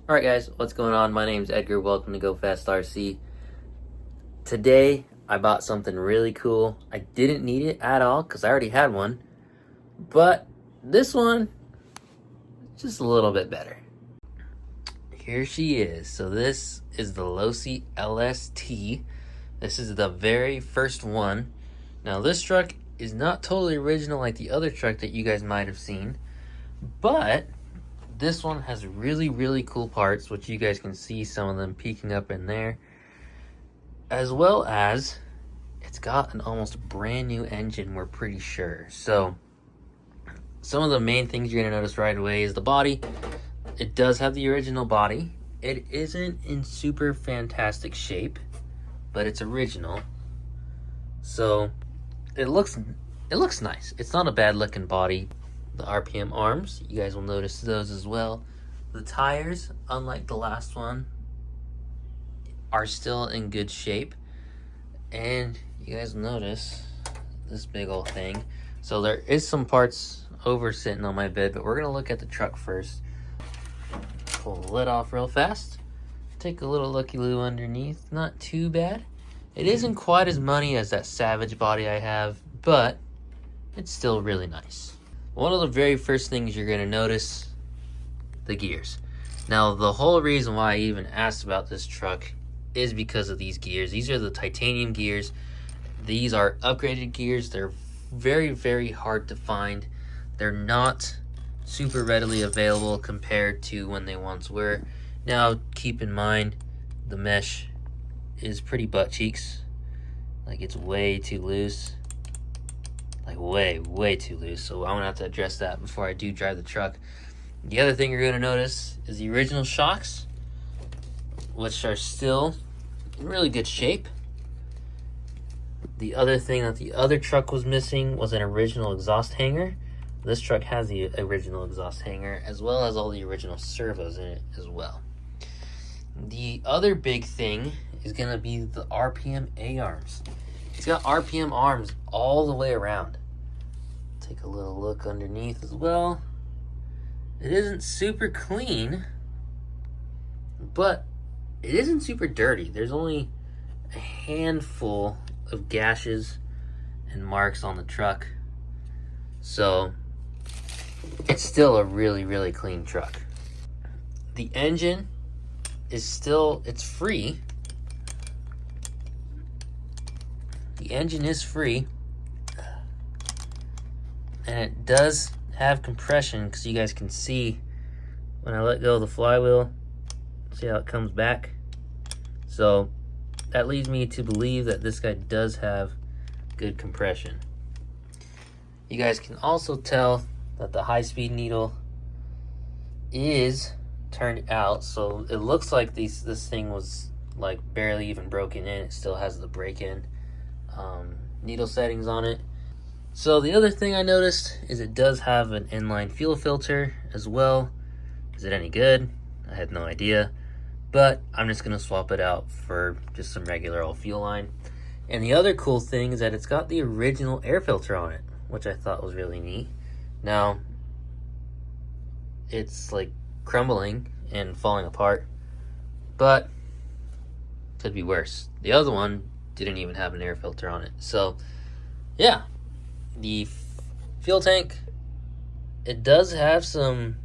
Alright guys, what's going on? My name's Edgar. Welcome to Go Fast RC. Today, I bought something really cool. I didn't need it at all because I already had one. But this one, just a little bit better. Here she is. So this is the Losi LST. This is the very first one. Now this truck is not totally original like the other truck that you guys might have seen. But this one has really cool parts, which you guys can see some of them peeking up in there, as well as it's got an almost brand new engine, we're pretty sure. So some of the main things you're gonna notice right away is the body. It does have the original body. It isn't in super fantastic shape, but it's original, so it looks nice. It's not a bad looking body. The RPM arms, you guys will notice those as well. The tires, unlike the last one, are still in good shape. And you guys notice this big old thing. So there is some parts over sitting on my bed, but we're gonna look at the truck first. Pull the lid off real fast. Take a little looky-loo underneath. Not too bad. It isn't quite as muddy as that Savage body I have, but it's still really nice. One of the very first things you're going to notice, the gears. Now, the whole reason why I even asked about this truck is because of these gears. These are the titanium gears. These are upgraded gears. They're very hard to find. They're not super readily available compared to when they once were. Now, keep in mind, the mesh is pretty butt cheeks. Like, it's way too loose. Like way too loose, so I'm gonna have to address that before I do drive the truck. The other thing you're gonna notice is the original shocks, which are still in really good shape. The other thing that the other truck was missing was an original exhaust hanger. This truck has the original exhaust hanger, as well as all the original servos in it as well. The other big thing is gonna be the RPM A-arms. It's got RPM arms all the way around. Take a little look underneath as well. It isn't super clean, but it isn't super dirty. There's only a handful of gashes and marks on the truck. So it's still a really clean truck. The engine is still, it's free. The engine is free, and it does have compression, because you guys can see when I let go of the flywheel, see how it comes back. So that leads me to believe that this guy does have good compression. You guys can also tell that the high-speed needle is turned out, so it looks like this thing was like barely even broken in. It still has the break-in needle settings on it. So the other thing I noticed is it does have an inline fuel filter as well. Is it any good? I had no idea, but I'm just gonna swap it out for just some regular old fuel line. And the other cool thing is that it's got the original air filter on it, which I thought was really neat. Now it's like crumbling and falling apart, but could be worse. The other one didn't even have an air filter on it. So yeah, the fuel tank, it does have some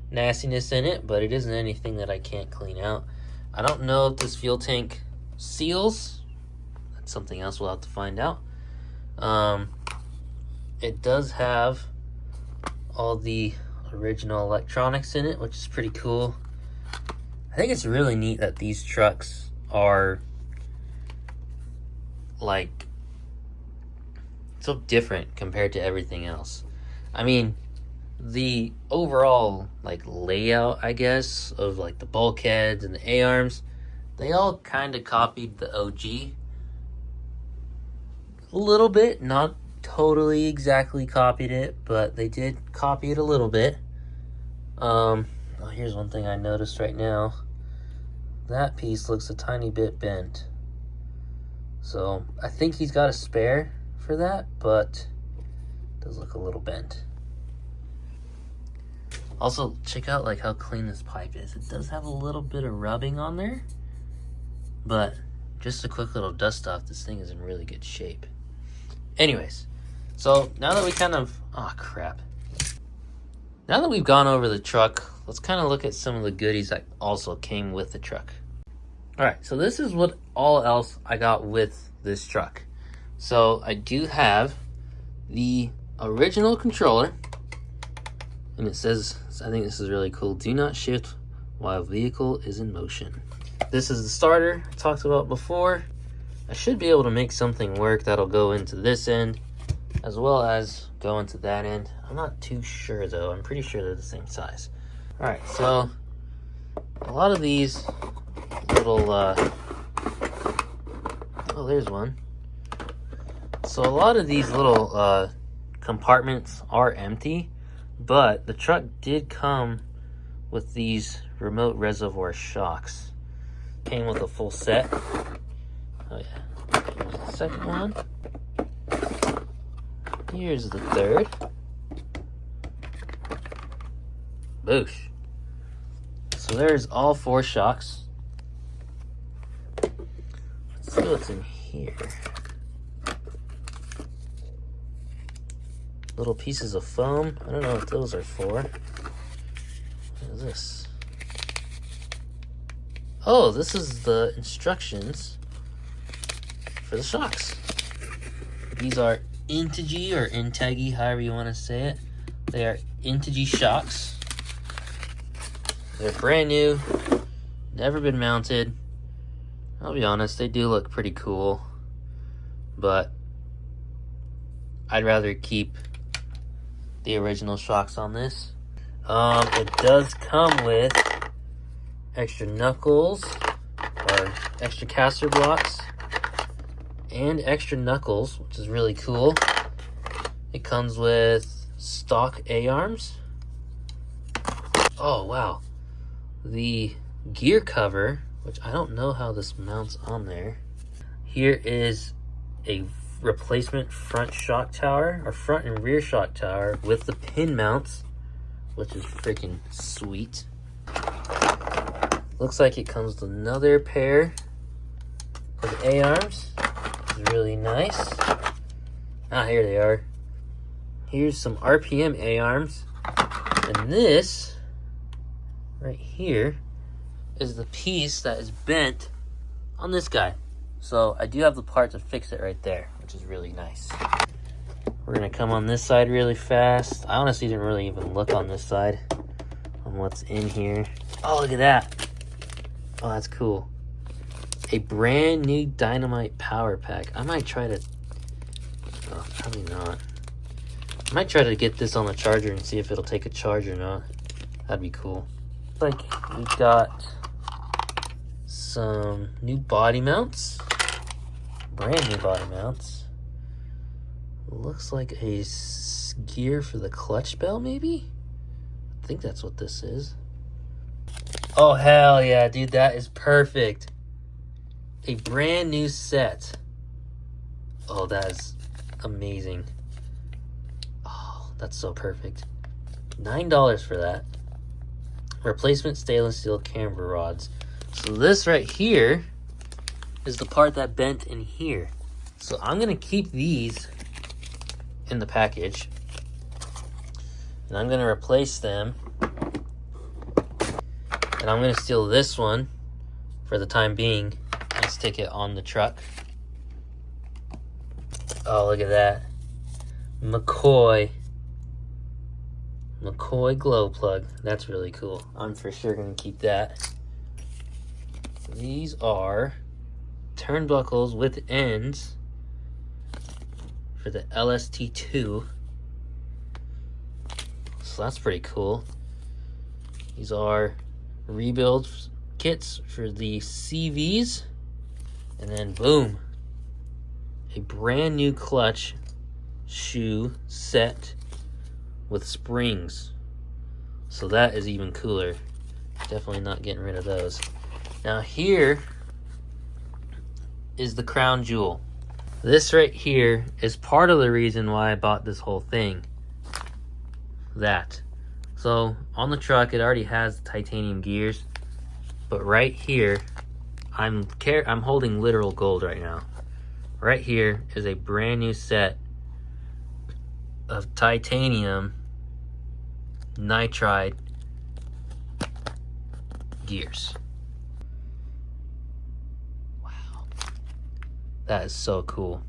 nastiness in it, but it isn't anything that I can't clean out. I don't know if this fuel tank seals. That's something else we'll have to find out. It does have all the original electronics in it, which is pretty cool. I think it's really neat that these trucks are like so different compared to everything else. I mean, the overall like layout, I guess, of like the bulkheads and the A-arms, they all kind of copied the OG a little bit. Not totally exactly copied it, but they did copy it a little bit. Oh, here's one thing I noticed right now. That piece looks a tiny bit bent. So I think he's got a spare for that, but it does look a little bent. Also, check out like how clean this pipe is. It does have a little bit of rubbing on there, but just a quick little dust off, this thing is in really good shape. Anyways, so now that we kind of, oh crap. Now that we've gone over the truck, let's kind of look at some of the goodies that also came with the truck. All right, so this is what all else I got with this truck. So I do have the original controller, and it says, I think this is really cool, do not shift while vehicle is in motion. This is the starter I talked about before. I should be able to make something work that'll go into this end as well as go into that end. I'm not too sure though. I'm pretty sure they're the same size. All right, so a lot of these little, oh, there's one. So a lot of these little compartments are empty, but the truck did come with these remote reservoir shocks. Came with a full set. Oh yeah. Here's the second one. Here's the third. Boosh. So there's all 4 shocks. Let's see what's in here. Little pieces of foam. I don't know what those are for. What is this? Oh, this is the instructions for the shocks. These are Integy or Integi, however you want to say it. They are Integy shocks. They're brand new, never been mounted. I'll be honest, they do look pretty cool, but I'd rather keep the original shocks on this. It does come with extra knuckles, or extra caster blocks, and extra knuckles, which is really cool. It comes with stock A-arms. Oh, wow. The gear cover, which I don't know how this mounts on there. Here is a replacement front shock tower, or front and rear shock tower with the pin mounts, which is freaking sweet. Looks like it comes with another pair of A-arms, which is really nice. Ah, here they are. Here's some RPM A-arms, and this right here is the piece that is bent on this guy. So I do have the part to fix it right there, which is really nice. We're gonna come on this side really fast. I honestly didn't really even look on this side on what's in here. Oh, look at that. Oh, that's cool. A brand new dynamite power pack. I might try to, oh, probably not. I might try to get this on the charger and see if it'll take a charge or not. That'd be cool. Like, we've got some new body mounts. Brand new body mounts. Looks like a gear for the clutch bell, maybe? I think that's what this is. Oh, hell yeah, dude, that is perfect. A brand new set. Oh, that is amazing. Oh, that's so perfect. $9 for that. Replacement stainless steel camber rods. So this right here is the part that bent in here. So I'm gonna keep these in the package, and I'm gonna replace them, and I'm gonna steal this one for the time being and stick it on the truck. Oh, look at that. McCoy glow plug. That's really cool. I'm for sure gonna keep that. These are turnbuckles with ends for the LST2. So that's pretty cool. These are rebuild kits for the CVs. And then boom, a brand new clutch shoe set with springs. So that is even cooler. Definitely not getting rid of those. Now here is the crown jewel. This right here is part of the reason why I bought this whole thing. That. So on the truck, it already has titanium gears, but right here, I'm holding literal gold right now. Right here is a brand new set of titanium nitride gears. Wow, that is so cool.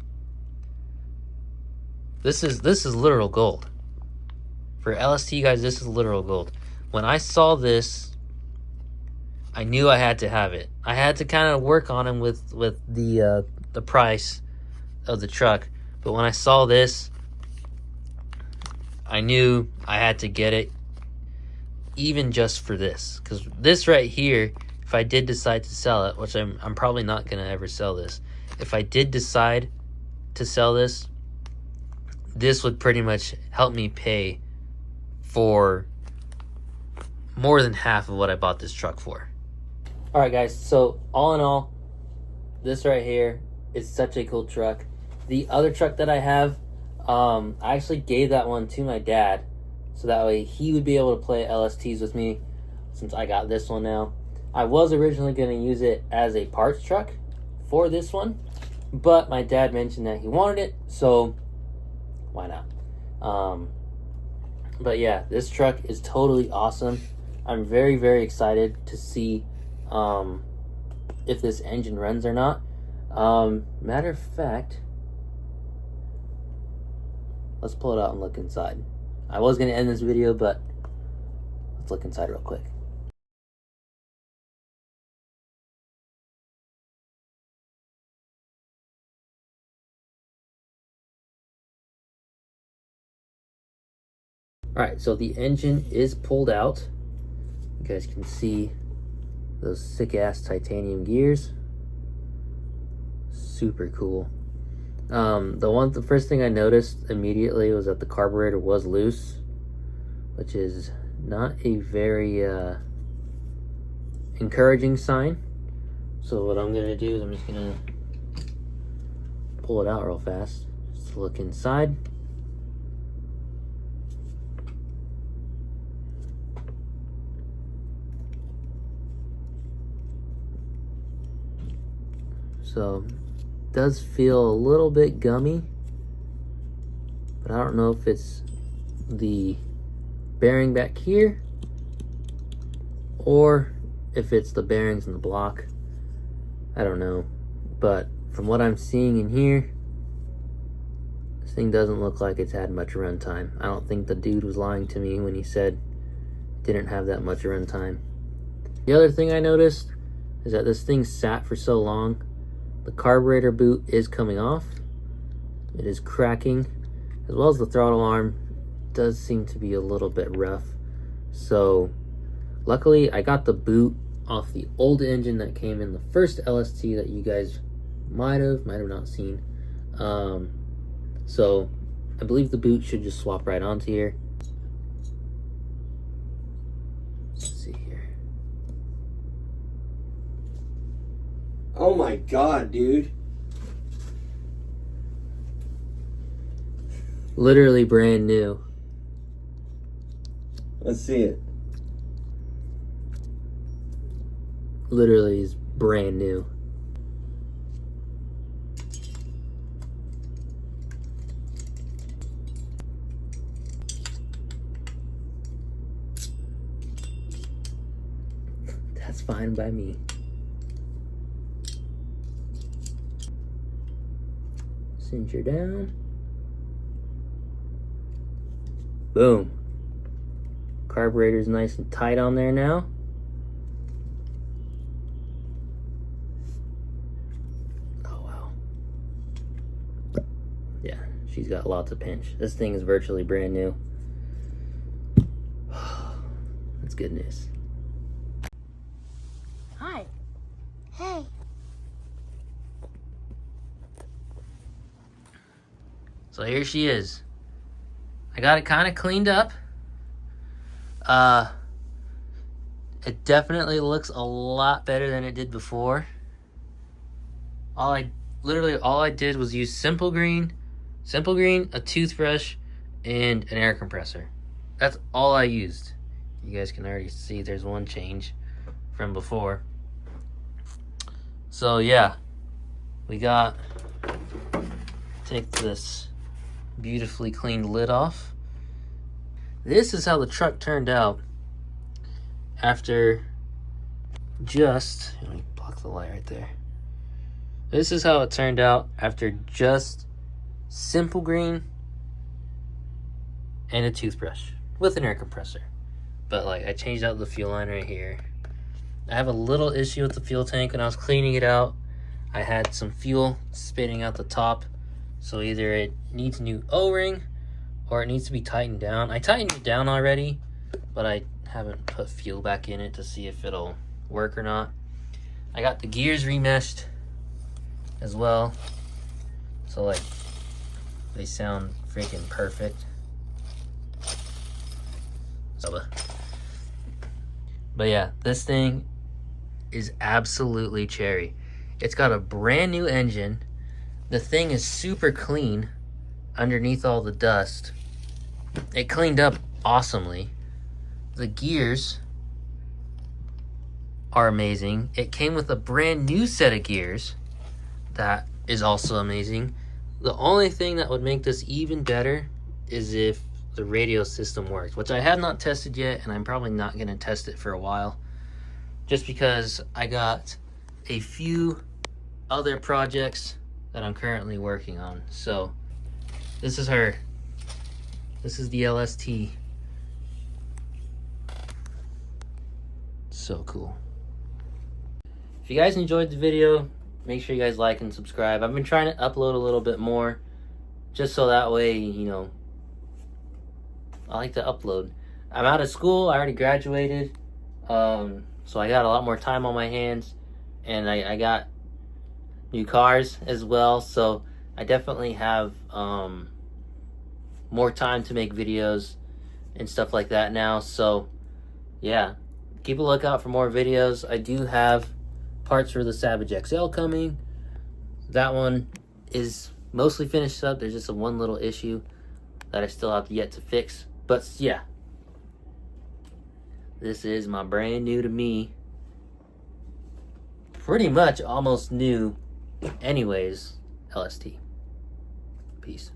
This is literal gold. For LST guys, this is literal gold. When I saw this, I knew I had to have it. I had to kind of work on them with the price of the truck, but when I saw this, I knew I had to get it, even just for this. Because this right here, if I did decide to sell it, which I'm probably not gonna ever sell this, if I did decide to sell this, this would pretty much help me pay for more than half of what I bought this truck for. Alright guys, so all in all, this right here is such a cool truck. The other truck that I have, I actually gave that one to my dad, so that way he would be able to play LSTs with me, since I got this one now. I was originally going to use it as a parts truck for this one, but my dad mentioned that he wanted it, so why not? But yeah, this truck is totally awesome. I'm very, very excited to see if this engine runs or not. Matter of fact, let's pull it out and look inside. I was going to end this video, but let's look inside real quick. Alright, so the engine is pulled out. You guys can see those sick-ass titanium gears. Super cool. The first thing I noticed immediately was that the carburetor was loose, which is not a very encouraging sign. So what I'm gonna do is I'm just gonna pull it out real fast, just to look inside. So does feel a little bit gummy, but I don't know if it's the bearing back here or if it's the bearings in the block. I don't know, but from what I'm seeing in here, this thing doesn't look like it's had much run time. I don't think the dude was lying to me when he said it didn't have that much run time. The other thing I noticed is that this thing sat for so long. The carburetor boot is coming off. It is cracking, as well as the throttle arm does seem to be a little bit rough. So luckily I got the boot off the old engine that came in the first LST that you guys might have not seen. So I believe the boot should just swap right onto here. Let's see here. Oh my god, dude. Literally brand new. Let's see it. Literally is brand new. That's fine by me. Cinch her down. Boom. Carburetor's nice and tight on there now. Oh wow. Yeah, she's got lots of pinch. This thing is virtually brand new. That's good news. Hi. Hey. So here she is. I got it kind of cleaned up. It definitely looks a lot better than it did before. All I did was use simple green, a toothbrush, and an air compressor. That's all I used. You guys can already see there's one change from before. So yeah, we got, take this beautifully cleaned lid off. This is how the truck turned out after just, let me block the light right there. This is how it turned out after just simple green and a toothbrush with an air compressor. But like, I changed out the fuel line right here. I have a little issue with the fuel tank. When I was cleaning it out, I had some fuel spitting out the top. So either it needs a new O-ring or it needs to be tightened down. I tightened it down already, but I haven't put fuel back in it to see if it'll work or not. I got the gears remeshed as well. So like, they sound freaking perfect. But yeah, this thing is absolutely cherry. It's got a brand new engine. The thing is super clean underneath all the dust. It cleaned up awesomely. The gears are amazing. It came with a brand new set of gears. That is also amazing. The only thing that would make this even better is if the radio system worked, which I have not tested yet, and I'm probably not going to test it for a while, just because I got a few other projects that I'm currently working on. So this is her. This is the LST. So cool. If you guys enjoyed the video, make sure you guys like and subscribe. I've been trying to upload a little bit more, just so that way, you know, I like to upload. I'm out of school. I already graduated. So I got a lot more time on my hands. And I got new cars as well. So I definitely have more time to make videos and stuff like that now. So yeah, keep a lookout for more videos. I do have parts for the Savage XL coming. That one is mostly finished up. There's just a one little issue that I still have yet to fix. But yeah, this is my brand new to me, pretty much almost new anyways, LST. Peace.